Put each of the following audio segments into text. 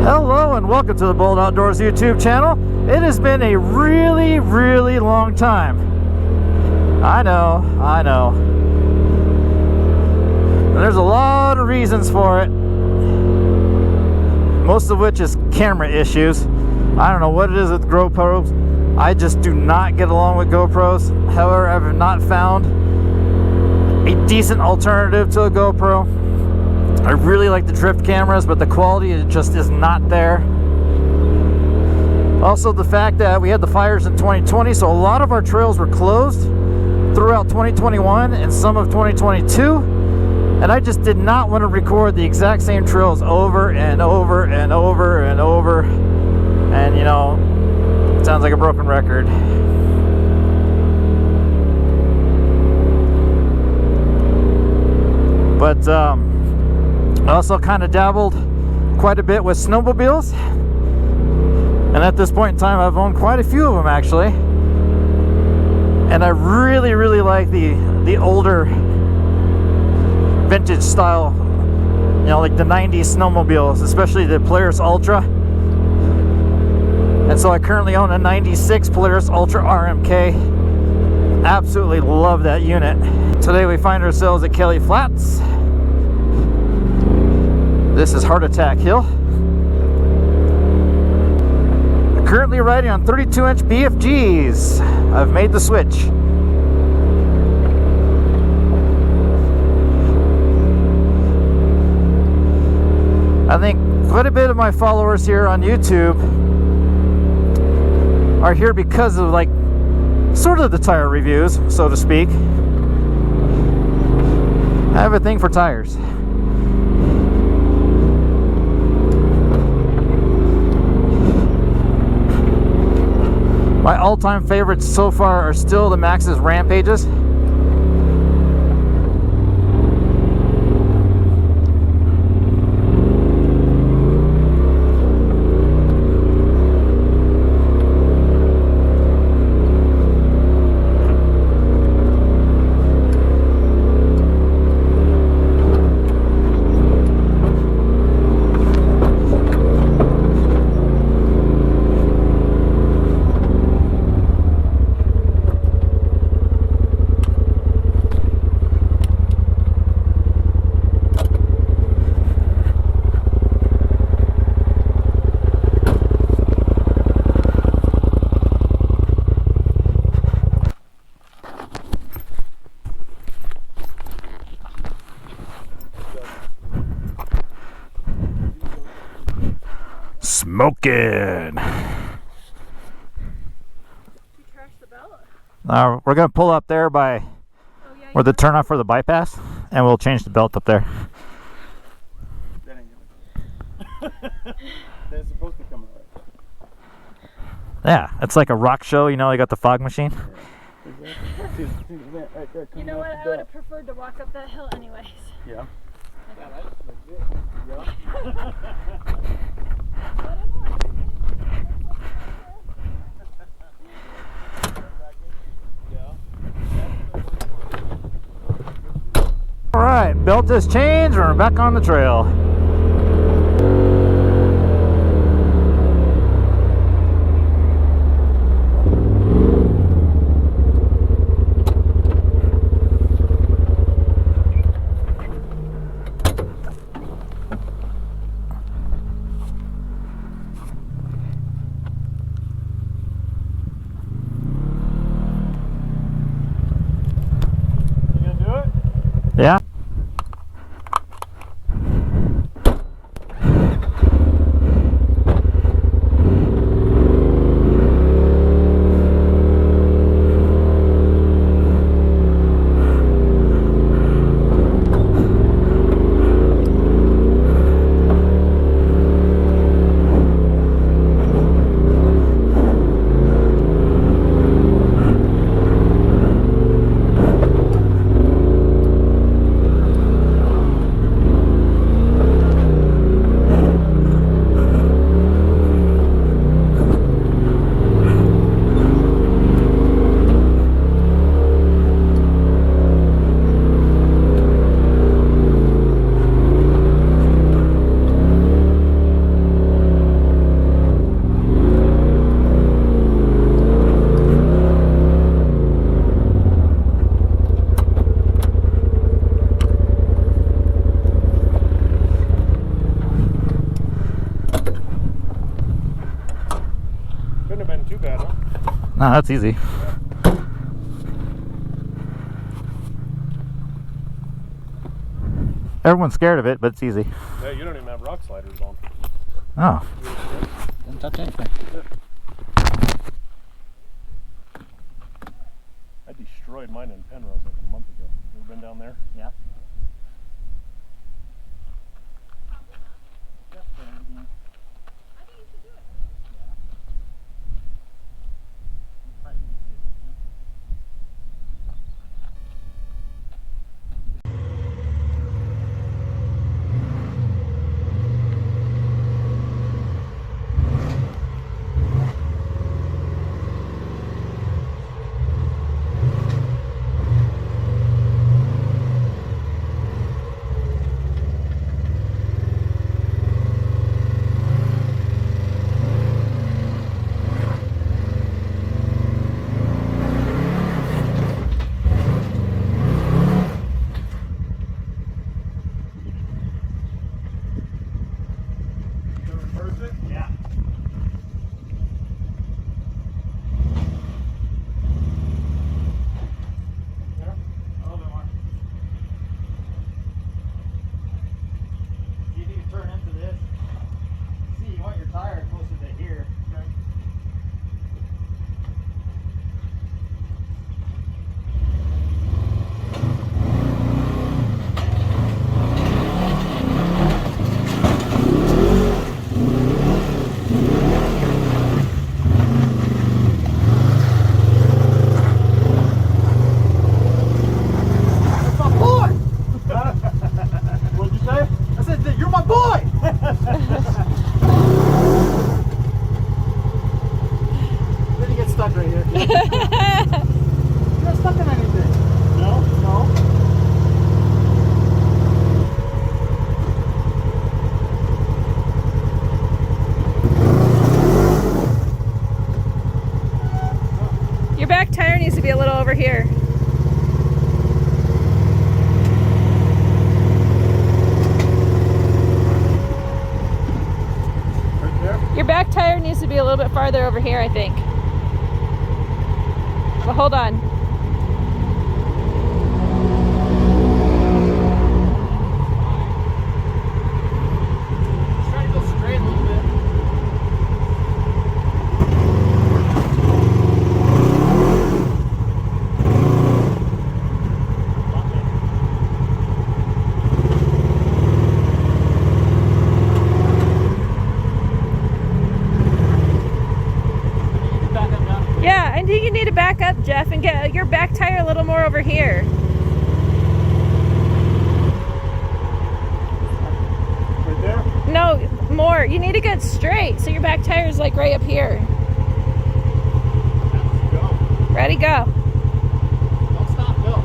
Hello and welcome to the Bold Outdoors YouTube channel. It has been a really long time. I know. And there's a lot of reasons for it. Most of which is camera issues. I don't know what it is with GoPros. I just do not get along with GoPros. However, I have not found a decent alternative to a GoPro. I really like the drift cameras, but the quality just is not there. Also, the fact that we had the fires in 2020, so a lot of our trails were closed throughout 2021 and some of 2022, and I just did not want to record the exact same trails over and over and over and over, and you know, it sounds like a broken record. But I also kind of dabbled quite a bit with snowmobiles, and at this point in time I've owned quite a few of them actually, and I really like the older vintage style, you know, like the 90s snowmobiles, especially the Polaris Ultra. And so I currently own a 96 Polaris Ultra RMK. Absolutely love that unit. Today we find ourselves at Kelly Flats. This is Heart Attack Hill. I'm currently riding on 32-inch BFGs. I've made the switch. I think quite a bit of my followers here on YouTube are here because of like sort of the tire reviews, so to speak. I have a thing for tires. My all-time favorites so far are still the Maxxis Rampages. Smoking. You trashed the belt? We're gonna pull up there by where the turnoff for the bypass, and we'll change the belt up there. That ain't gonna They're supposed to come out. Yeah, it's like a rock show, you know. You got the fog machine. Yeah. Exactly. Right there, You know what? I would have preferred to walk up that hill anyways. Yeah. All right, belt is changed. We're back on the trail. Yeah. too bad, huh? No, that's easy. Everyone's scared of it, but it's easy. Yeah, you don't even have rock sliders on. Oh. Didn't touch anything. I destroyed mine in Penrose like a month ago. You ever been down there? Yeah. Yeah. A little bit more. You need to turn into this. See, you want your tire closer to here. Okay. What'd you say? I said, you're my boy! Then you get stuck right here. You're not stuck in anything. No? No. Your back tire needs to be a little over here. Right there? Your back tire needs to be a little bit farther over here, I think. But hold on. Try to go straight a little bit. Yeah, I think you need to back up, Jeff, and get your back tire a little more over here. Right there? No, more. You need to get straight, so your back tire is like right up here. Go. Ready, go. Don't stop, go.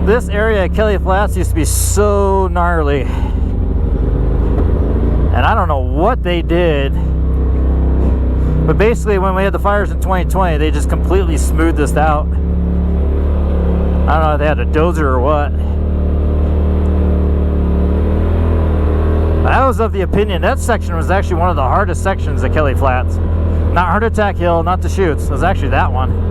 This area at Kelly Flats used to be so gnarly. And I don't know what they did. But basically when we had the fires in 2020, they just completely smoothed this out. I don't know if they had a dozer or what. But I was of the opinion that section was actually one of the hardest sections at Kelly Flats. Not Heart Attack Hill, not the chutes. It was actually that one.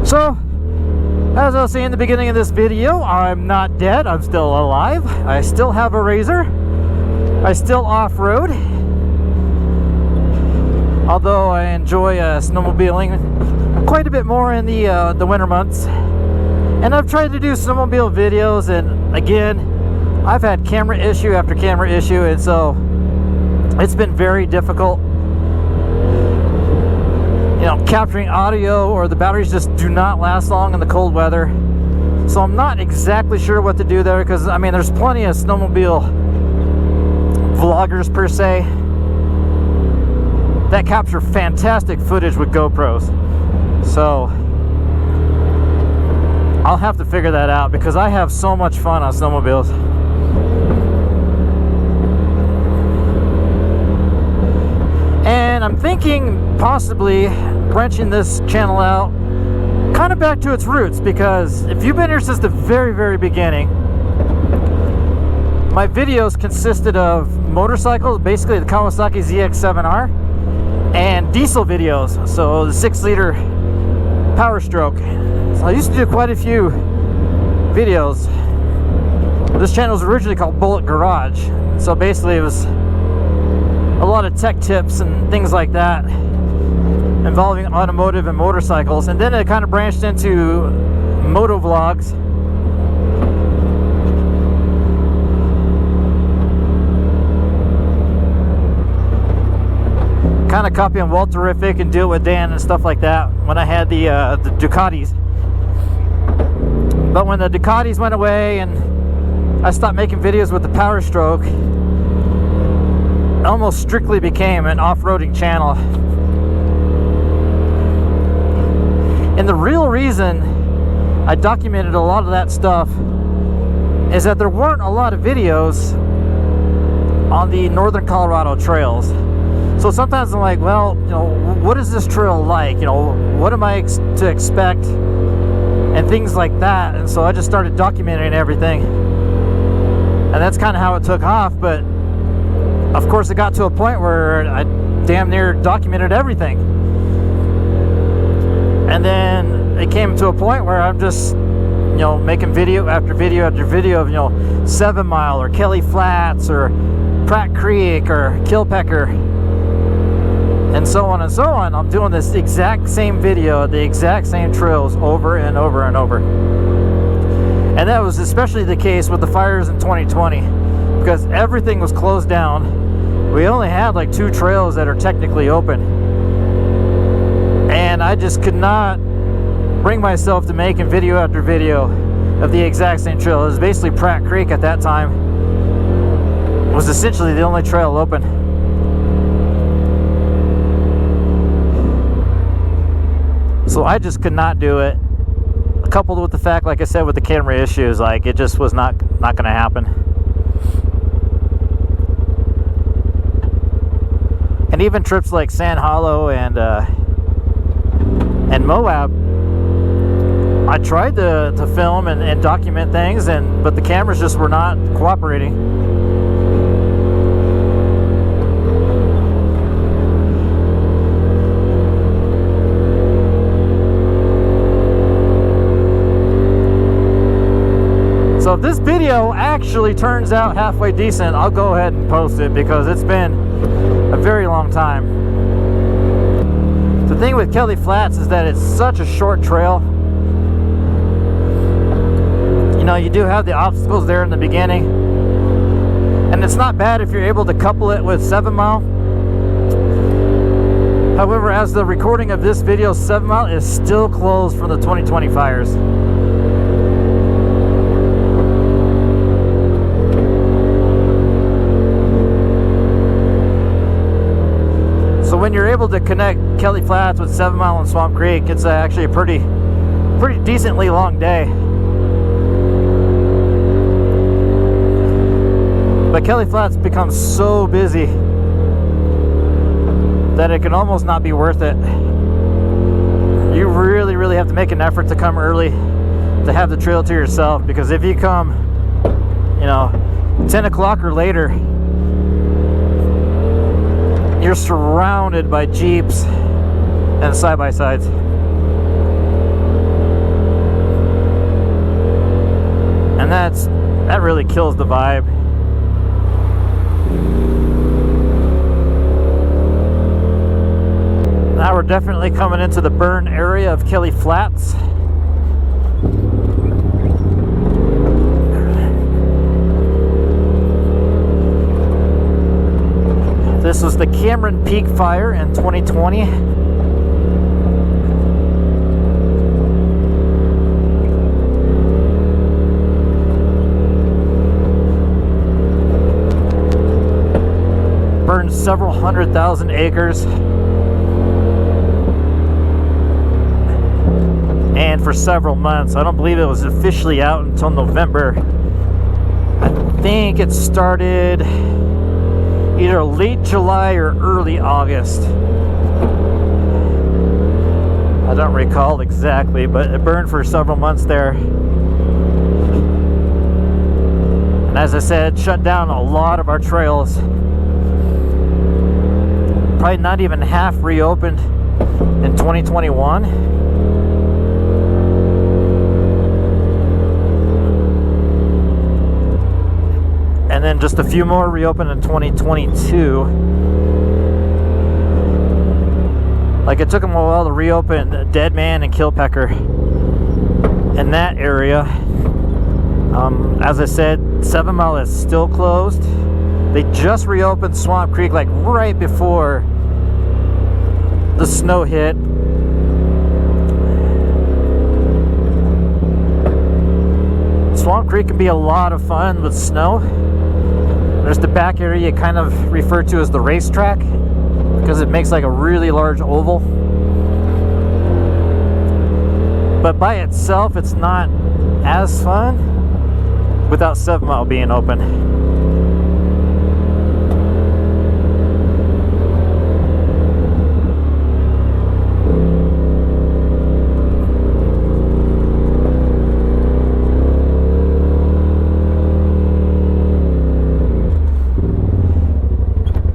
So, as I was saying in the beginning of this video, I'm not dead, I'm still alive. I still have a razor. I still off-road. Although I enjoy snowmobiling quite a bit more in the winter months. And I've tried to do snowmobile videos, and again, I've had camera issue after camera issue, and so it's been very difficult. You know, capturing audio, or the batteries just do not last long in the cold weather. So I'm not exactly sure what to do there, because I mean there's plenty of snowmobile vloggers per se. that capture fantastic footage with GoPros. So I'll have to figure that out because I have so much fun on snowmobiles. And I'm thinking possibly branching this channel out kind of back to its roots, because if you've been here since the very, very beginning, my videos consisted of motorcycles, basically the Kawasaki ZX7R, and diesel videos, so the 6-liter Power Stroke. So I used to do quite a few videos. This channel was originally called Bullet Garage, so basically it was a lot of tech tips and things like that involving automotive and motorcycles, and then it kind of branched into moto vlogs. Kind of copying Walterific and Do It With Dan and stuff like that when I had the Ducatis. But when the Ducatis went away and I stopped making videos with the Power Stroke, it almost strictly became an off-roading channel. And the real reason I documented a lot of that stuff is that there weren't a lot of videos on the northern Colorado trails. So sometimes I'm like, well, you know, what is this trail like? You know, what am I to expect? And things like that. And so I just started documenting everything. And that's kind of how it took off. But of course, it got to a point where I damn near documented everything. And then it came to a point where I'm just, you know, making video after video after video of, you know, 7 Mile or Kelly Flats or Pratt Creek or Kilpecker, and so on and so on. I'm doing this exact same video, the exact same trails over and over and over. And that was especially the case with the fires in 2020, because everything was closed down. We only had like 2 trails that are technically open. And I just could not bring myself to making video after video of the exact same trail. It was basically Pratt Creek at that time. It was essentially the only trail open. So I just could not do it. Coupled with the fact, like I said, with the camera issues, like it just was not going to happen. And even trips like Sand Hollow and Moab, I tried to film and document things, but the cameras just were not cooperating. So if this video actually turns out halfway decent, I'll go ahead and post it, because it's been a very long time. The thing with Kelly Flats is that it's such a short trail. You know, you do have the obstacles there in the beginning, and it's not bad if you're able to couple it with 7 Mile. However, as the recording of this video, 7 Mile is still closed from the 2020 fires. So when you're able to connect Kelly Flats with 7 Mile and Swamp Creek, it's actually a pretty decently long day. But Kelly Flats becomes so busy that it can almost not be worth it. You really have to make an effort to come early to have the trail to yourself, because if you come, you know, 10 o'clock or later, you're surrounded by Jeeps and side-by-sides. And that really kills the vibe. Now we're definitely coming into the burn area of Kelly Flats. This was the Cameron Peak fire in 2020. Burned several 100,000 acres. ran for several months. I don't believe it was officially out until November. I think it started either late July or early August. I don't recall exactly, but it burned for several months there. And as I said, shut down a lot of our trails. Probably not even half reopened in 2021. And then just a few more reopened in 2022. Like, it took them a while to reopen Dead Man and Killpecker in that area. As I said, 7 Mile is still closed. They just reopened Swamp Creek like right before the snow hit. Swamp Creek can be a lot of fun with snow. There's the back area kind of referred to as the racetrack because it makes like a really large oval. But by itself, it's not as fun without 7 Mile being open.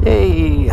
Yay!